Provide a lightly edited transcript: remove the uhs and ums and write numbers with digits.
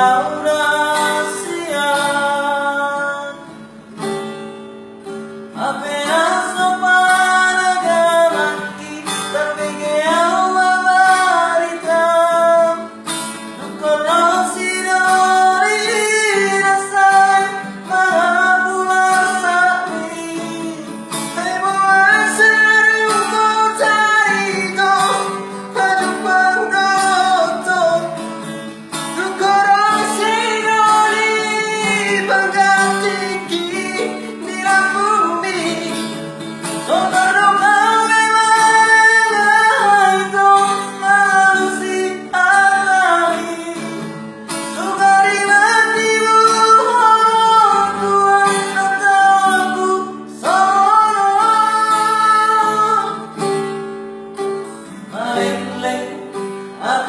oración. Apenas no paragan aquí, terbigay ang mamarita. Nung korosido'y inasay, mahabulan sa amin. Ay buwan sa luto tayo, padung pangdoto. Nung korosido'y pagkatiki, nilang bumi. Sobrang kami malalaito, malusi ang langit. Sugarin ang tiburon, tuwan at ako sa oras. Mahiling at